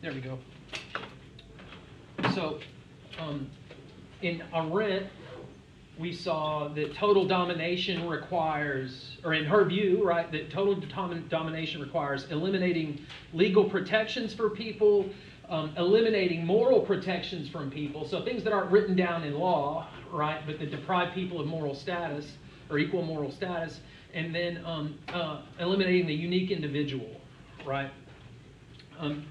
There we go. So, in Arendt, we saw that total domination requires, or in her view, right, that total domination requires eliminating legal protections for people, eliminating moral protections from people, so things that aren't written down in law, right, but that deprive people of moral status, or equal moral status, and then eliminating the unique individual, right?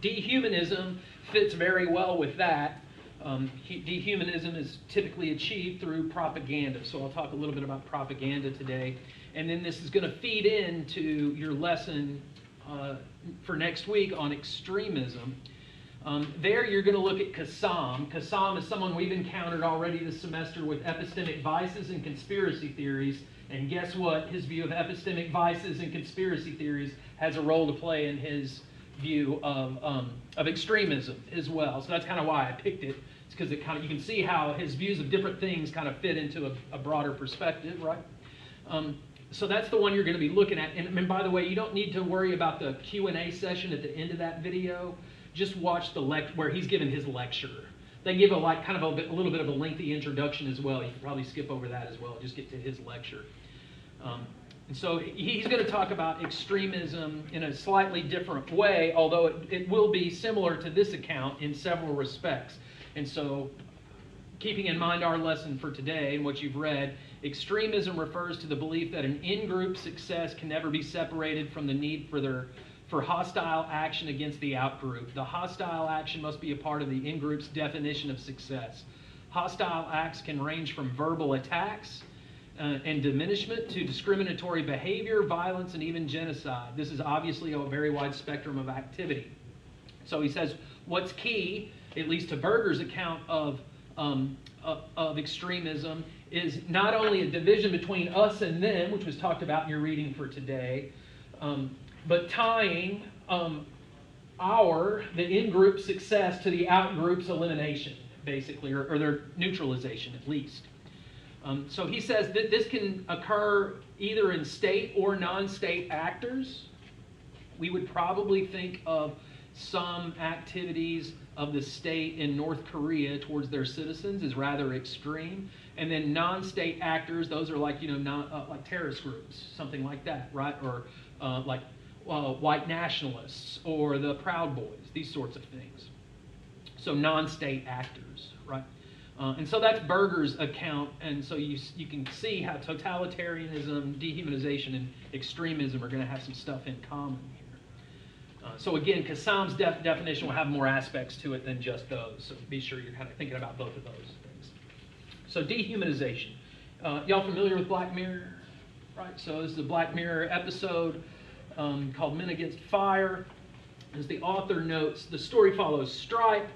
Dehumanism fits very well with that. Dehumanism is typically achieved through propaganda, so I'll talk a little bit about propaganda today. And then this is going to feed into your lesson for next week on extremism. There you're going to look at Cassam. Cassam is someone we've encountered already this semester with epistemic vices and conspiracy theories. And guess what? His view of epistemic vices and conspiracy theories has a role to play in his view of extremism as well. So that's kind of why I picked it. It's because it kind of, you can see how his views of different things kind of fit into a broader perspective, right? So that's the one you're going to be looking at. And by the way, you don't need to worry about the Q&A session at the end of that video. Just watch the where he's given his lecture. They give a little bit of a lengthy introduction as well. You can probably skip over that as well. Just get to his lecture. And so he's going to talk about extremism in a slightly different way, although it will be similar to this account in several respects. And so, keeping in mind our lesson for today and what you've read, extremism refers to the belief that an in-group success can never be separated from the need for hostile action against the out-group. The hostile action must be a part of the in-group's definition of success. Hostile acts can range from verbal attacks and diminishment to discriminatory behavior, violence, and even genocide. This is obviously a very wide spectrum of activity. So he says what's key, at least to Berger's account of extremism, is not only a division between us and them, which was talked about in your reading for today, but tying the in-group success to the out-group's elimination, basically, or their neutralization at least. So he says that this can occur either in state or non-state actors. We would probably think of some activities of the state in North Korea towards their citizens as rather extreme. And then non-state actors, those are like, like terrorist groups, something like that, right? Or like white nationalists or the Proud Boys, these sorts of things. So non-state actors, right? And so that's Berger's account, and so you can see how totalitarianism, dehumanization, and extremism are going to have some stuff in common here. So again, Cassam's definition will have more aspects to it than just those, so be sure you're kind of thinking about both of those things. So dehumanization. Y'all familiar with Black Mirror? Right, so this is a Black Mirror episode called Men Against Fire. As the author notes, the story follows Stripe,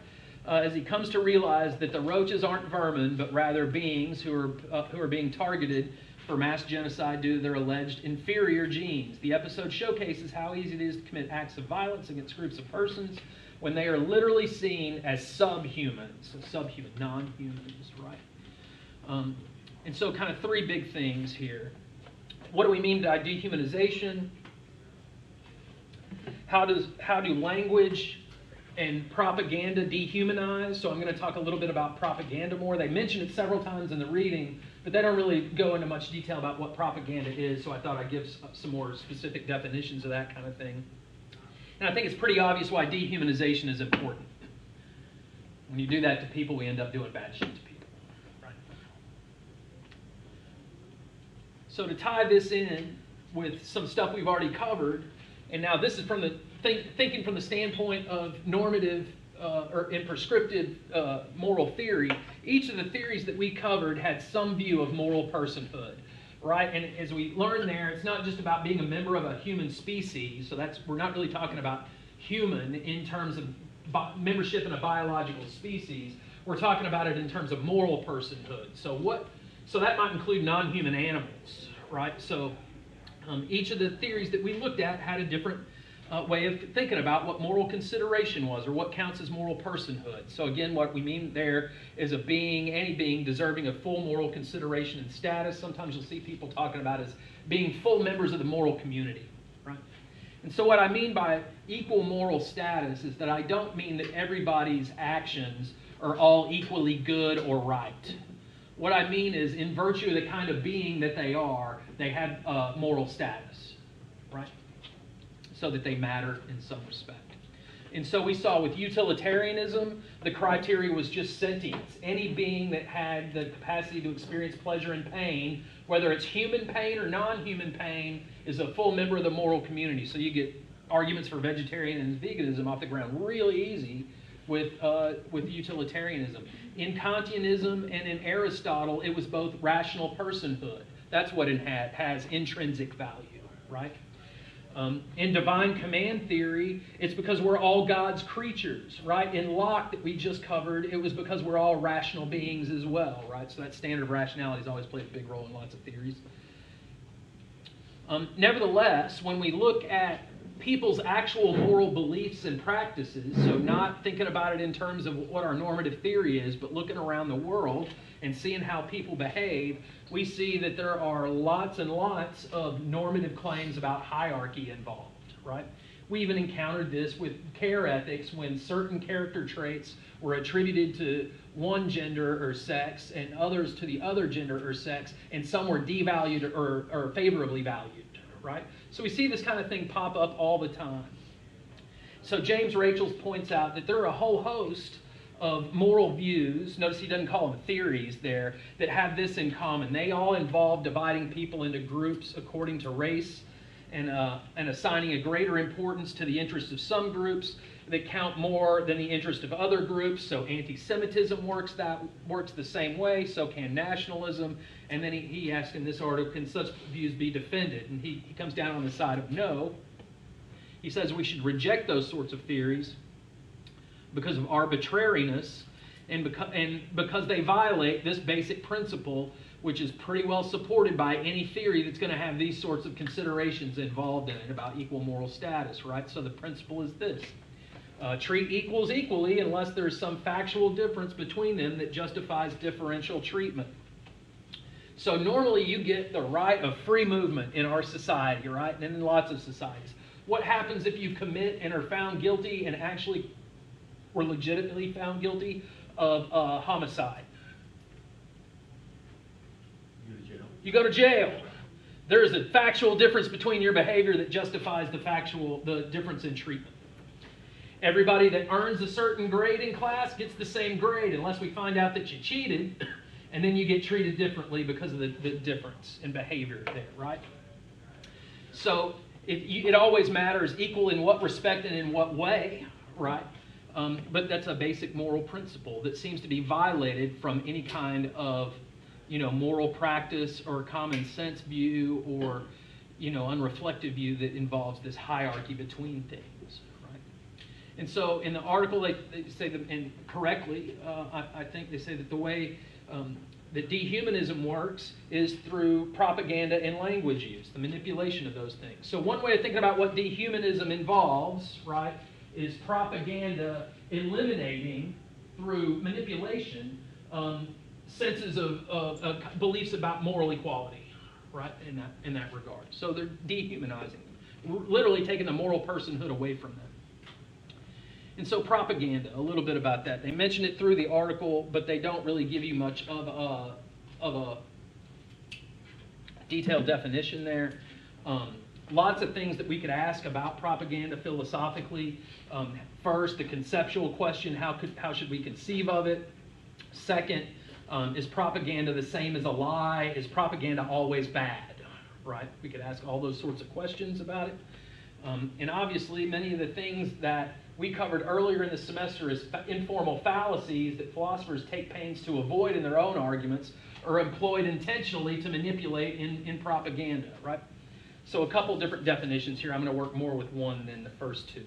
as he comes to realize that the roaches aren't vermin, but rather beings who are being targeted for mass genocide due to their alleged inferior genes. The episode showcases how easy it is to commit acts of violence against groups of persons when they are literally seen as subhumans, so subhuman, non-humans, right? And so kind of three big things here. What do we mean by dehumanization? How do language and propaganda dehumanize? So I'm going to talk a little bit about propaganda more. They mention it several times in the reading, but they don't really go into much detail about what propaganda is, so I thought I'd give some more specific definitions of that kind of thing. And I think it's pretty obvious why dehumanization is important. When you do that to people, we end up doing bad shit to people. Right? So to tie this in with some stuff we've already covered, and now this is from the thinking from the standpoint of normative and prescriptive moral theory. Each of the theories that we covered had some view of moral personhood, right? And as we learned there, it's not just about being a member of a human species. So we're not really talking about human in terms of membership in a biological species. We're talking about it in terms of moral personhood. So that might include non-human animals, right? So each of the theories that we looked at had a different way of thinking about what moral consideration was, or what counts as moral personhood. So again, what we mean there is any being deserving of full moral consideration and status. Sometimes you'll see people talking about as being full members of the moral community, right? And so what I mean by equal moral status is that I don't mean that everybody's actions are all equally good or right. What I mean is, in virtue of the kind of being that they are, they have moral status, right? So that they matter in some respect. And so we saw with utilitarianism, the criteria was just sentience. Any being that had the capacity to experience pleasure and pain, whether it's human pain or non-human pain, is a full member of the moral community. So you get arguments for vegetarian and veganism off the ground really easy with utilitarianism. In Kantianism and in Aristotle, it was both rational personhood. That's what it has intrinsic value, right? In divine command theory, it's because we're all God's creatures, right? In Locke, that we just covered, it was because we're all rational beings as well, right? So that standard of rationality has always played a big role in lots of theories. Nevertheless, when we look at people's actual moral beliefs and practices, so not thinking about it in terms of what our normative theory is, but looking around the world and seeing how people behave, we see that there are lots and lots of normative claims about hierarchy involved, right? We even encountered this with care ethics when certain character traits were attributed to one gender or sex and others to the other gender or sex, and some were devalued or favorably valued, right? So we see this kind of thing pop up all the time. So James Rachels points out that there are a whole host of moral views, notice he doesn't call them theories there, that have this in common. They all involve dividing people into groups according to race and assigning a greater importance to the interests of some groups that count more than the interest of other groups. So anti-Semitism works the same way, so can nationalism. And then he asked in this article, can such views be defended? And he comes down on the side of no. He says we should reject those sorts of theories because of arbitrariness and because they violate this basic principle, which is pretty well supported by any theory that's going to have these sorts of considerations involved in it about equal moral status, right? So the principle is this. Treat equals equally unless there's some factual difference between them that justifies differential treatment. So normally you get the right of free movement in our society, right? And in lots of societies. What happens if you commit and are found guilty and actually were legitimately found guilty of homicide? You go to jail. There is a factual difference between your behavior that justifies the difference in treatment. Everybody that earns a certain grade in class gets the same grade unless we find out that you cheated, and then you get treated differently because of the difference in behavior there, right? So it always matters equal in what respect and in what way, right? But that's a basic moral principle that seems to be violated from any kind of, moral practice or common sense view or, unreflective view that involves this hierarchy between things, right? And so in the article they say that, and correctly, I think they say that the way that dehumanism works is through propaganda and language use, the manipulation of those things. So one way of thinking about what dehumanism involves, right, is propaganda eliminating through manipulation senses of beliefs about moral equality, right, in that regard. So they're dehumanizing them, literally taking the moral personhood away from them. And so propaganda, a little bit about that. They mention it through the article, but they don't really give you much of a detailed definition there. Lots of things that we could ask about propaganda philosophically. First, the conceptual question, how should we conceive of it? Second, is propaganda the same as a lie? Is propaganda always bad? Right? We could ask all those sorts of questions about it. And obviously, many of the things that we covered earlier in the semester as informal fallacies that philosophers take pains to avoid in their own arguments are employed intentionally to manipulate in propaganda, right? So a couple different definitions here. I'm going to work more with one than the first two.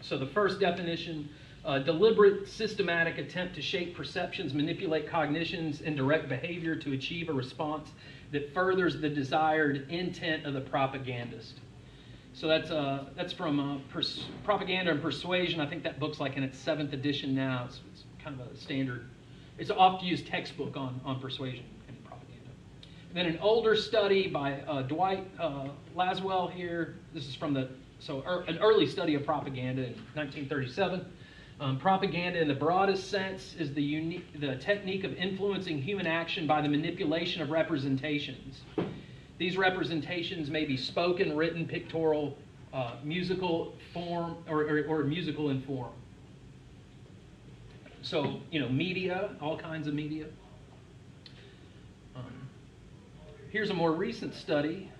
So the first definition, deliberate, systematic attempt to shape perceptions, manipulate cognitions, and direct behavior to achieve a response that furthers the desired intent of the propagandist. So that's from Propaganda and Persuasion. I think that book's like in its 7th edition now. It's kind of a standard. It's an oft-used textbook on persuasion and propaganda. And then an older study by Dwight Laswell here. This is from the an early study of propaganda in 1937. Propaganda in the broadest sense is the technique of influencing human action by the manipulation of representations. These representations may be spoken, written, pictorial, musical form, or musical in form. So, media, all kinds of media. Here's a more recent study,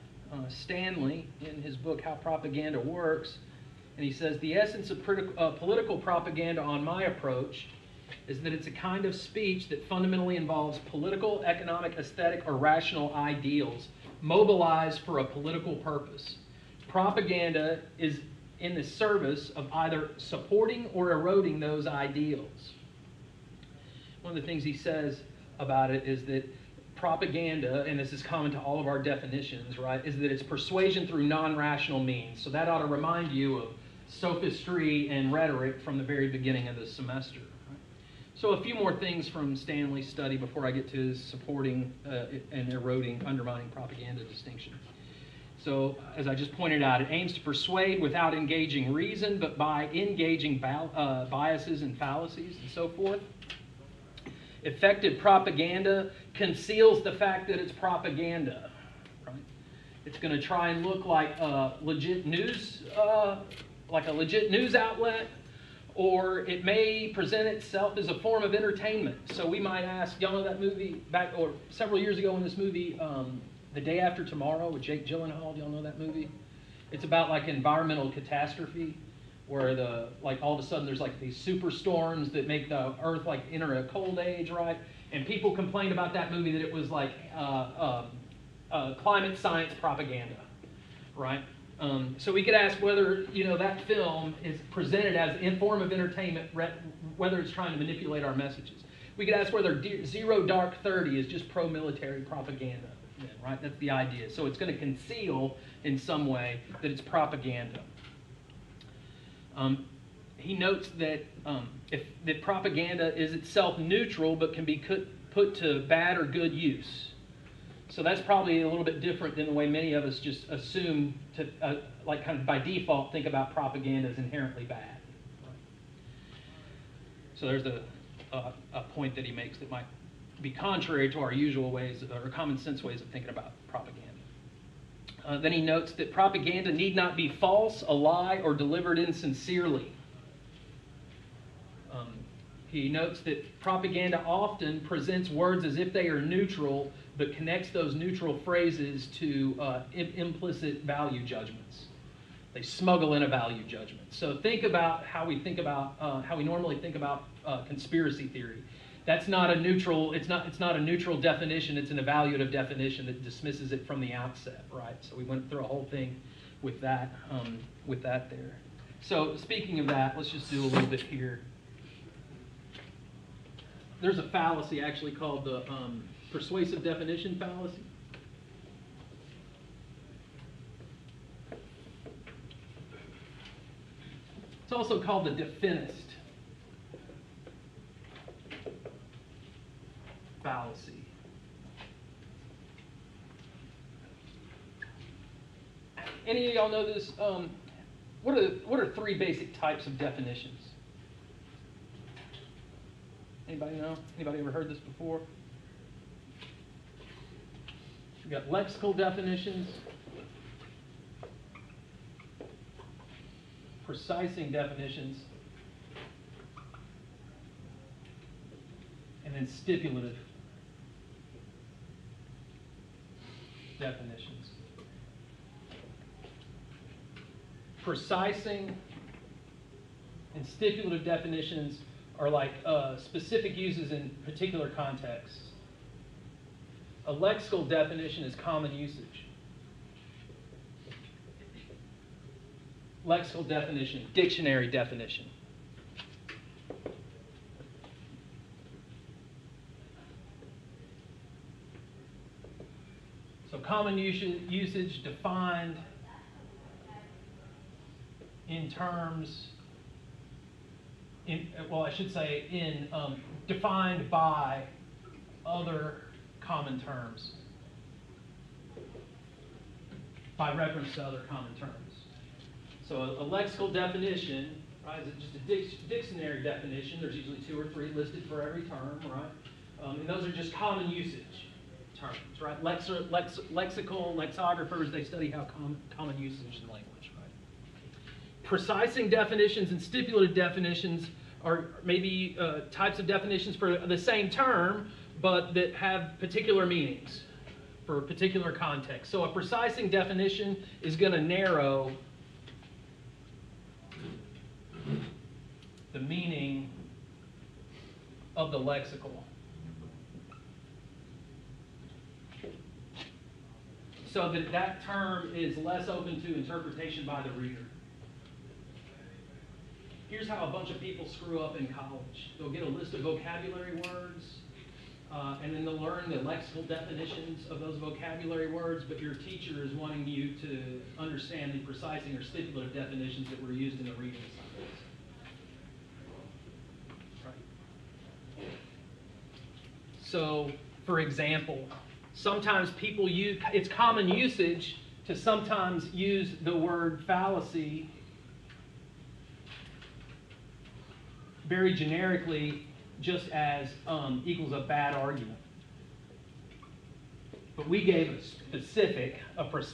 Stanley, in his book, How Propaganda Works, and he says, the essence of political propaganda on my approach is that it's a kind of speech that fundamentally involves political, economic, aesthetic, or rational ideals mobilized for a political purpose. Propaganda is in the service of either supporting or eroding those ideals. One of the things he says about it is that propaganda, and this is common to all of our definitions, right, is that it's persuasion through non-rational means. So that ought to remind you of sophistry and rhetoric from the very beginning of the semester. Right? So a few more things from Stanley's study before I get to his supporting and eroding, undermining propaganda distinction. So, as I just pointed out, it aims to persuade without engaging reason, but by engaging biases and fallacies and so forth. Effective propaganda conceals the fact that it's propaganda. Right? It's going to try and look like a legit news outlet, or it may present itself as a form of entertainment. So we might ask, y'all know that movie several years ago in this movie, The Day After Tomorrow with Jake Gyllenhaal? Y'all know that movie? It's about like environmental catastrophe, where all of a sudden there's like these superstorms that make the earth like enter a cold age, right? And people complained about that movie that it was like climate science propaganda, right? So we could ask whether that film is presented as in form of entertainment, whether it's trying to manipulate our messages. We could ask whether Zero Dark 30 is just pro-military propaganda, right? That's the idea. So it's going to conceal in some way that it's propaganda. He notes that that propaganda is itself neutral, but can be put to bad or good use. So that's probably a little bit different than the way many of us just assume to, kind of by default, think about propaganda as inherently bad. So there's a point that he makes that might be contrary to our usual ways or common sense ways of thinking about propaganda. Then he notes that propaganda need not be false, a lie, or delivered insincerely. He notes that propaganda often presents words as if they are neutral, but connects those neutral phrases to implicit value judgments. They smuggle in a value judgment. So think about how we normally think about conspiracy theory. That's not a neutral. It's not a neutral definition. It's an evaluative definition that dismisses it from the outset, right? So we went through a whole thing with that there. So speaking of that, let's just do a little bit here. There's a fallacy actually called the persuasive definition fallacy. It's also called the definist fallacy. Any of y'all know this? What are three basic types of definitions? Anybody know? Anybody ever heard this before? We've got lexical definitions, precising definitions, and then stipulative definitions. Precising and stipulative definitions are like specific uses in particular contexts. A lexical definition is common usage. Lexical definition, dictionary definition. So common usage defined in terms, defined by other common terms, by reference to other common terms. So a lexical definition, right, is just a dictionary definition. There's usually 2 or 3 listed for every term, right? And those are just common usage terms, right? Lexical lexicographers, they study how common usage in language, right? Precising definitions and stipulative definitions are maybe types of definitions for the same term, but that have particular meanings for a particular context. So a precising definition is going to narrow the meaning of the lexical. So that that term is less open to interpretation by the reader. Here's how a bunch of people screw up in college. They'll get a list of vocabulary words, and then they'll learn the lexical definitions of those vocabulary words, but your teacher is wanting you to understand the precising or stipulative definitions that were used in the reading assignments. Right. So, for example, sometimes people use, it's common usage to sometimes use the word fallacy very generically, just as equals a bad argument. But we gave a specific,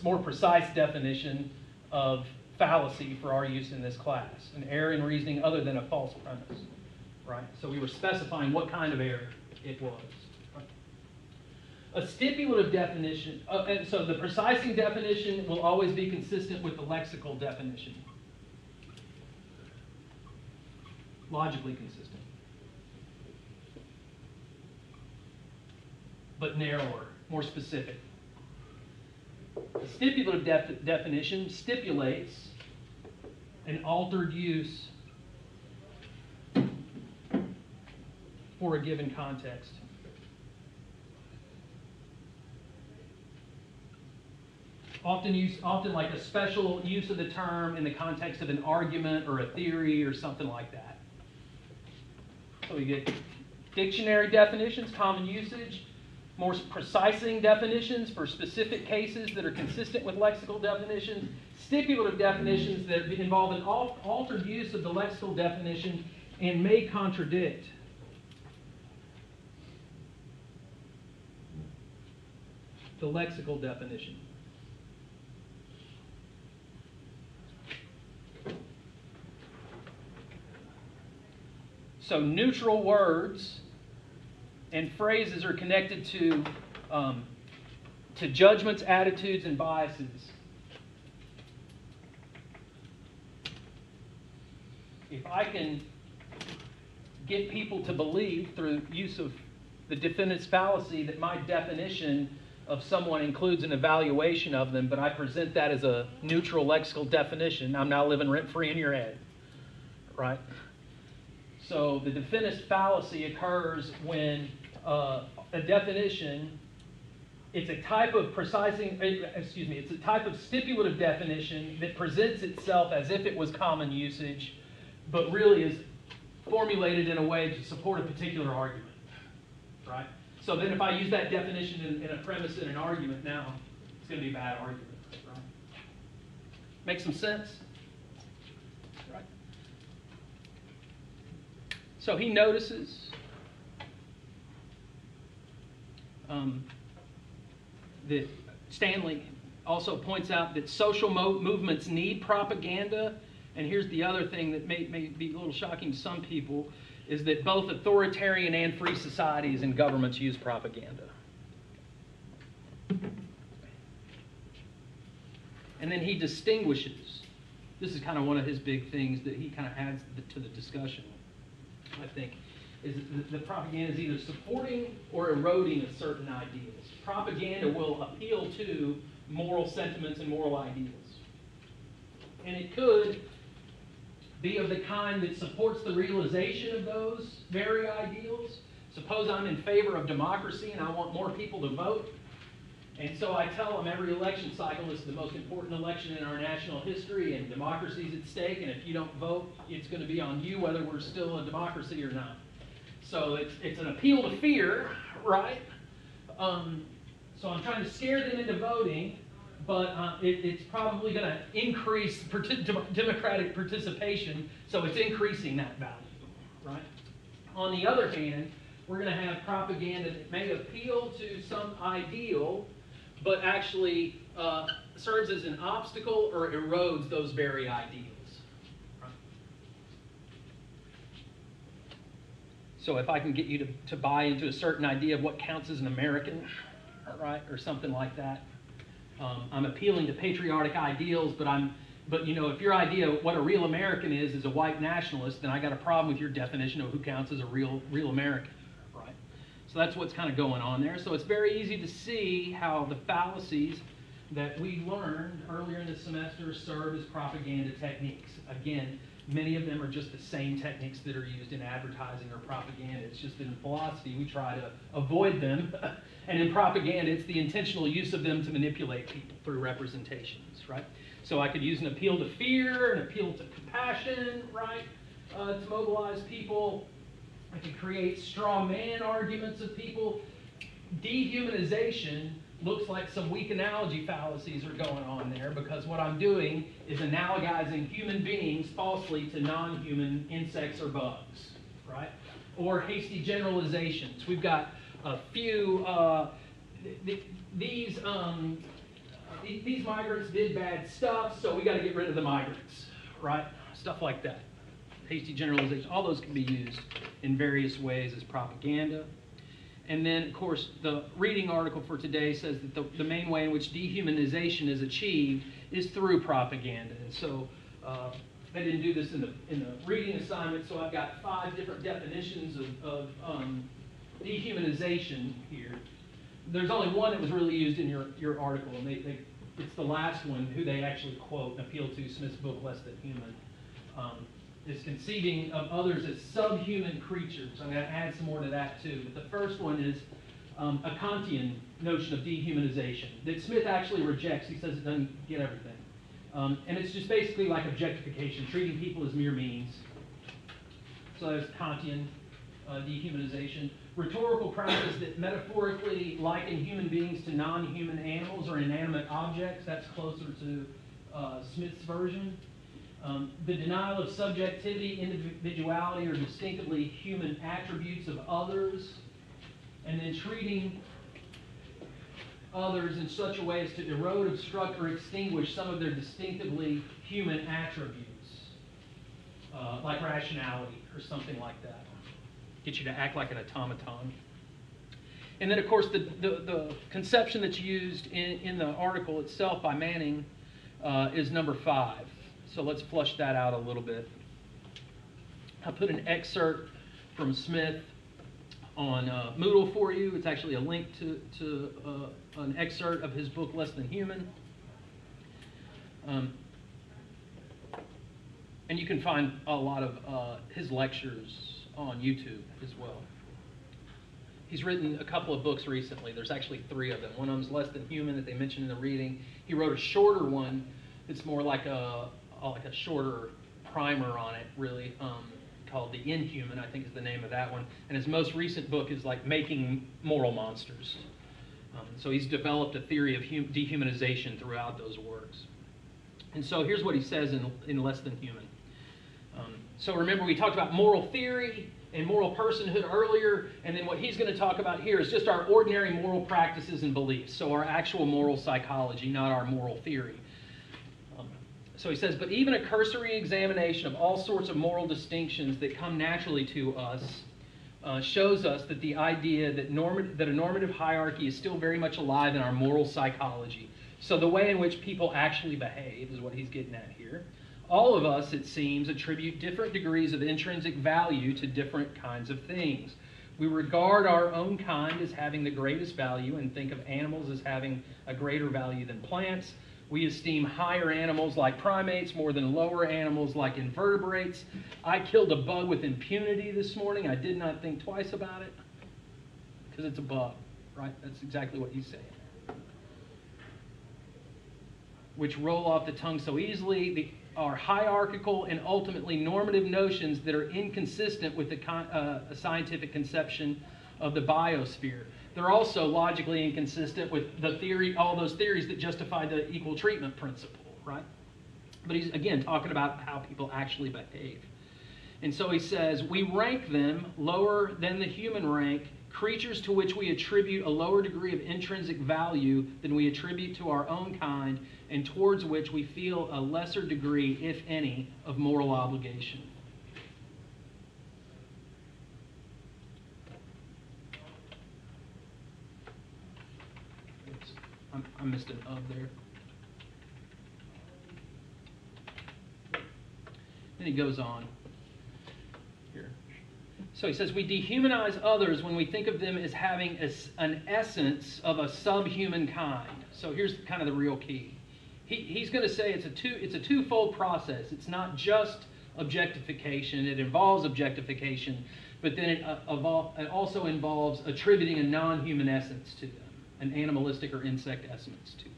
more precise definition of fallacy for our use in this class. An error in reasoning other than a false premise, right? So we were specifying what kind of error it was. Right? A stipulative definition, and so the precising definition will always be consistent with the lexical definition. Logically consistent. But narrower, more specific. The stipulative definition stipulates an altered use for a given context. Often like a special use of the term in the context of an argument or a theory or something like that. So we get dictionary definitions, common usage, more precising definitions for specific cases that are consistent with lexical definitions, stipulative definitions that involve an altered use of the lexical definition and may contradict. The lexical definition. So neutral words and phrases are connected to judgments, attitudes, and biases. If I can get people to believe through use of the defendant's fallacy that my definition of someone includes an evaluation of them, but I present that as a neutral lexical definition, I'm now living rent-free in your head, right? So the defendant's fallacy occurs when a definition, it's a type of it's a type of stipulative definition that presents itself as if it was common usage, but really is formulated in a way to support a particular argument, right? So then if I use that definition in a premise in an argument, now it's going to be a bad argument, right? Make some sense? Right? So he notices that Stanley also points out that social movements need propaganda. And here's the other thing that may be a little shocking to some people, is that both authoritarian and free societies and governments use propaganda. And then he distinguishes, this is kind of one of his big things that he kind of adds to the discussion, I think, is that the propaganda is either supporting or eroding of certain ideals. Propaganda will appeal to moral sentiments and moral ideals. And it could be of the kind that supports the realization of those very ideals. Suppose I'm in favor of democracy and I want more people to vote. And so I tell them every election cycle is the most important election in our national history and democracy is at stake, and if you don't vote, it's going to be on you whether we're still a democracy or not. So it's an appeal to fear, right? So I'm trying to scare them into voting, but it's probably going to increase democratic participation, so it's increasing that value, right? On the other hand, we're going to have propaganda that may appeal to some ideal, but actually serves as an obstacle or erodes those very ideals. Right? So if I can get you to buy into a certain idea of what counts as an American, right, or something like that, I'm appealing to patriotic ideals, but you know, if your idea of what a real American is a white nationalist, then I got a problem with your definition of who counts as a real American, right? So that's what's kind of going on there. So it's very easy to see how the fallacies that we learned earlier in the semester serve as propaganda techniques. Again, many of them are just the same techniques that are used in advertising or propaganda. It's just that in philosophy we try to avoid them, and in propaganda it's the intentional use of them to manipulate people through representations, right? So I could use an appeal to fear, an appeal to compassion, right, to mobilize people. I could create straw man arguments of people. Dehumanization looks like some weak analogy fallacies are going on there, because what I'm doing is analogizing human beings falsely to non-human insects or bugs, right? Or hasty generalizations. We've got a few, these migrants did bad stuff, so we got to get rid of the migrants, right? Stuff like that. Hasty generalization. All those can be used in various ways as propaganda. And then, of course, the reading article for today says that the main way in which dehumanization is achieved is through propaganda. And so I didn't do this in the reading assignment, so I've got 5 different definitions of dehumanization here. There's only one that was really used in your article, and it's the last one who they actually quote and appeal to, Smith's book, Less Than Human. Is conceiving of others as subhuman creatures. I'm going to add some more to that too. But the first one is a Kantian notion of dehumanization that Smith actually rejects. He says it doesn't get everything. And it's just basically like objectification, treating people as mere means. So there's Kantian dehumanization. Rhetorical practice that metaphorically liken human beings to non-human animals or inanimate objects. That's closer to Smith's version. The denial of subjectivity, individuality, or distinctively human attributes of others, and then treating others in such a way as to erode, obstruct, or extinguish some of their distinctively human attributes, like rationality or something like that. Get you to act like an automaton. And then, of course, the conception that's used in the article itself by Manninen is number 5. So let's flush that out a little bit. I put an excerpt from Smith on Moodle for you. It's actually a link to an excerpt of his book, Less Than Human. And you can find a lot of his lectures on YouTube as well. He's written a couple of books recently. There's actually 3 of them. One of them's Less Than Human that they mentioned in the reading. He wrote a shorter one that's more like a shorter primer on it, really, called The Inhuman, I think is the name of that one. And his most recent book is like Making Moral Monsters. So he's developed a theory of dehumanization throughout those works. And so here's what he says in Less Than Human. So remember, we talked about moral theory and moral personhood earlier, and then what he's going to talk about here is just our ordinary moral practices and beliefs, so our actual moral psychology, not our moral theory. So he says, but even a cursory examination of all sorts of moral distinctions that come naturally to us shows us that the idea that a normative hierarchy is still very much alive in our moral psychology. So the way in which people actually behave is what he's getting at here. All of us, it seems, attribute different degrees of intrinsic value to different kinds of things. We regard our own kind as having the greatest value and think of animals as having a greater value than plants. We esteem higher animals like primates more than lower animals like invertebrates. I killed a bug with impunity this morning. I did not think twice about it because it's a bug, right? That's exactly what he's saying. Which roll off the tongue so easily, are hierarchical and ultimately normative notions that are inconsistent with a scientific conception of the biosphere. They're also logically inconsistent with the theory, all those theories that justify the equal treatment principle, right? But he's, again, talking about how people actually behave. And so he says, we rank them lower than the human rank, creatures to which we attribute a lower degree of intrinsic value than we attribute to our own kind, and towards which we feel a lesser degree, if any, of moral obligation. I missed an of there. Then he goes on here. So he says, we dehumanize others when we think of them as having an essence of a subhuman kind. So here's kind of the real key. He's going to say it's a twofold process. It's not just objectification. It involves objectification, but then it also involves attributing a non-human essence to them, an animalistic or insect essence to them.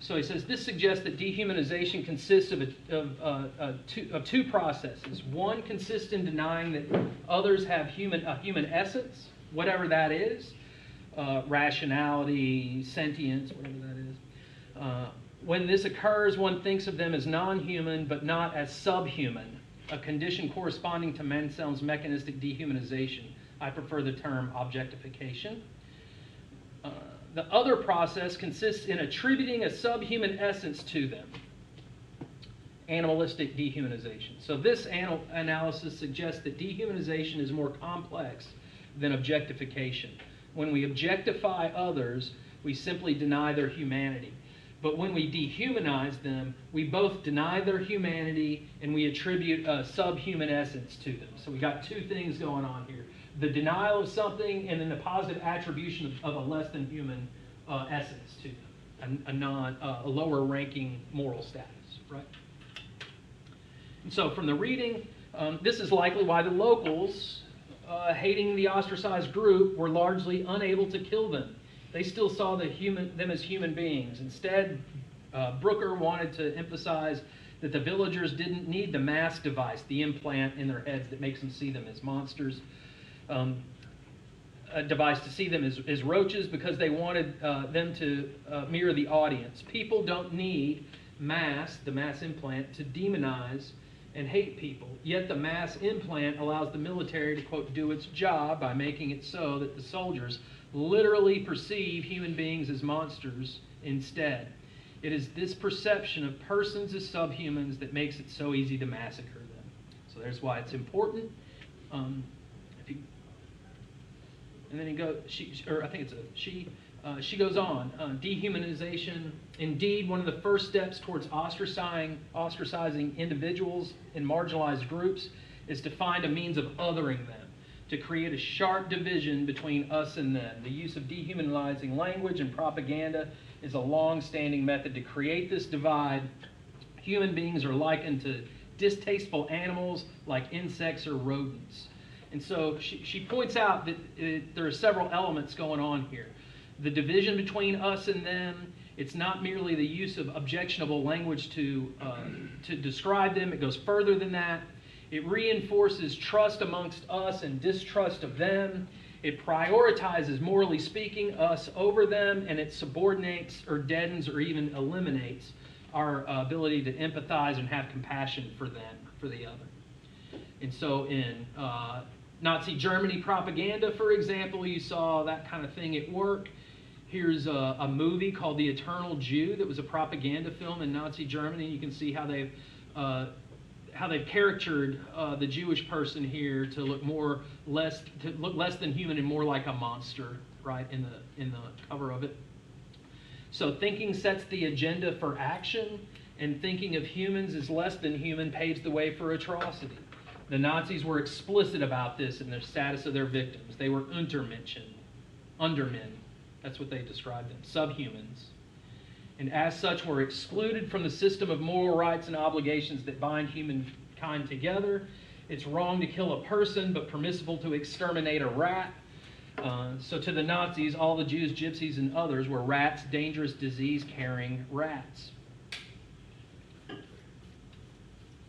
So he says, this suggests that dehumanization consists of two processes. One consists in denying that others have a human essence, whatever that is, rationality, sentience, whatever that is. When this occurs, one thinks of them as non-human, but not as subhuman, a condition corresponding to Mansell's mechanistic dehumanization. I prefer the term objectification. The other process consists in attributing a subhuman essence to them, animalistic dehumanization. So this analysis suggests that dehumanization is more complex than objectification. When we objectify others, we simply deny their humanity. But when we dehumanize them, we both deny their humanity and we attribute a subhuman essence to them. So we got two things going on here. The denial of something and then the positive attribution of a less than human essence to them, a lower ranking moral status, right? And so from the reading, this is likely why the locals, hating the ostracized group, were largely unable to kill them. They still saw them as human beings. Instead, Berger wanted to emphasize that the villagers didn't need the mask device, the implant in their heads that makes them see them as monsters, a device to see them as roaches, because they wanted them to mirror the audience. People don't need the mass implant, to demonize and hate people. Yet the mass implant allows the military to, quote, do its job by making it so that the soldiers literally perceive human beings as monsters instead. It is this perception of persons as subhumans that makes it so easy to massacre them. So there's why it's important. And then he goes, she goes on. Dehumanization, indeed, one of the first steps towards ostracizing individuals in marginalized groups is to find a means of othering them, to create a sharp division between us and them. The use of dehumanizing language and propaganda is a long-standing method to create this divide. Human beings are likened to distasteful animals like insects or rodents. And so she points out that there are several elements going on here. The division between us and them, it's not merely the use of objectionable language to describe them. It goes further than that. It reinforces trust amongst us and distrust of them. It prioritizes, morally speaking, us over them, and it subordinates or deadens or even eliminates our ability to empathize and have compassion for them, for the other. And so in Nazi Germany propaganda, for example, you saw that kind of thing at work. Here's a movie called The Eternal Jew that was a propaganda film in Nazi Germany. You can see how they've caricatured the Jewish person here to look less than human and more like a monster, right, in the cover of it. So thinking sets the agenda for action, and thinking of humans as less than human paves the way for atrocity. The Nazis were explicit about this in their status of their victims. They were Untermenschen, undermen. That's what they described them, subhumans. And as such were excluded from the system of moral rights and obligations that bind humankind together. It's wrong to kill a person, but permissible to exterminate a rat. So to the Nazis, all the Jews, gypsies, and others were rats, dangerous, disease-carrying rats.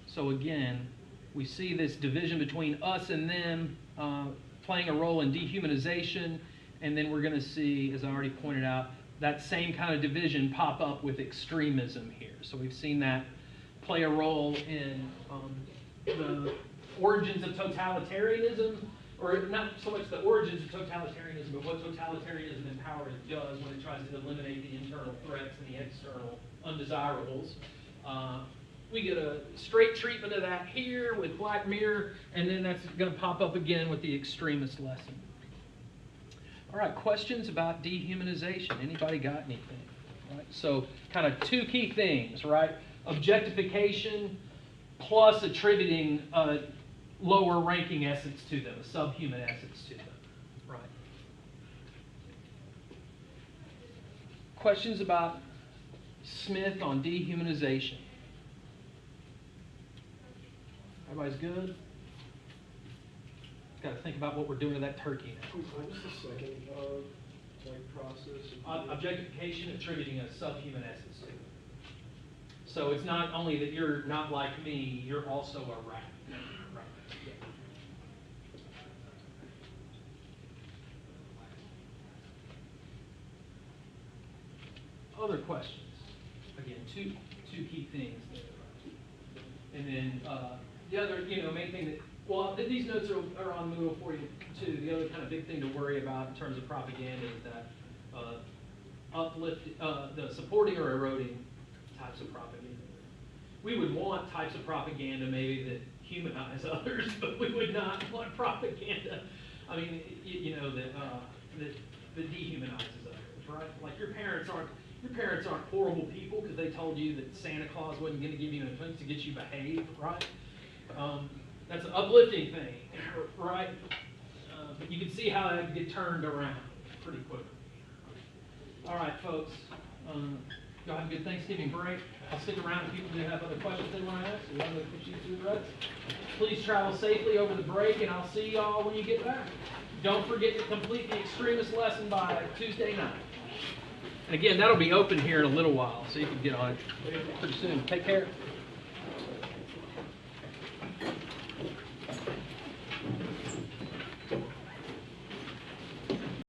So again, we see this division between us and them playing a role in dehumanization, and then we're going to see, as I already pointed out, that same kind of division pop up with extremism here. So we've seen that play a role in the origins of totalitarianism, or not so much the origins of totalitarianism, but what totalitarianism in power does when it tries to eliminate the internal threats and the external undesirables. We get a straight treatment of that here with Black Mirror, and then that's going to pop up again with the extremist lesson. All right, questions about dehumanization? Anybody got anything? Right, so kind of two key things, right? Objectification plus attributing a lower ranking essence to them, a subhuman essence to them. Right. Questions about Smith on dehumanization? Everybody's good? Got to think about what we're doing to that turkey now. What was the second process? Objectification, attributing a subhuman essence to it. So it's not only that you're not like me, you're also a rat. Right. Yeah. Other questions? Again, two key things there. And then the other, main thing that, well, these notes are on Moodle for you too. The other kind of big thing to worry about in terms of propaganda is that the supporting or eroding types of propaganda. We would want types of propaganda maybe that humanize others, but we would not want propaganda. I mean, that dehumanizes others, right? Like your parents aren't horrible people because they told you that Santa Claus wasn't going to give you an offense to get you behave, right? That's an uplifting thing, right? But you can see how that can get turned around pretty quickly. All right, folks. Y'all have a good Thanksgiving break. I'll stick around if people do have other questions they want to ask. We want to push you through the rest. Please travel safely over the break, and I'll see y'all when you get back. Don't forget to complete the extremist lesson by Tuesday night. And again, that'll be open here in a little while, so you can get on it pretty soon. Take care.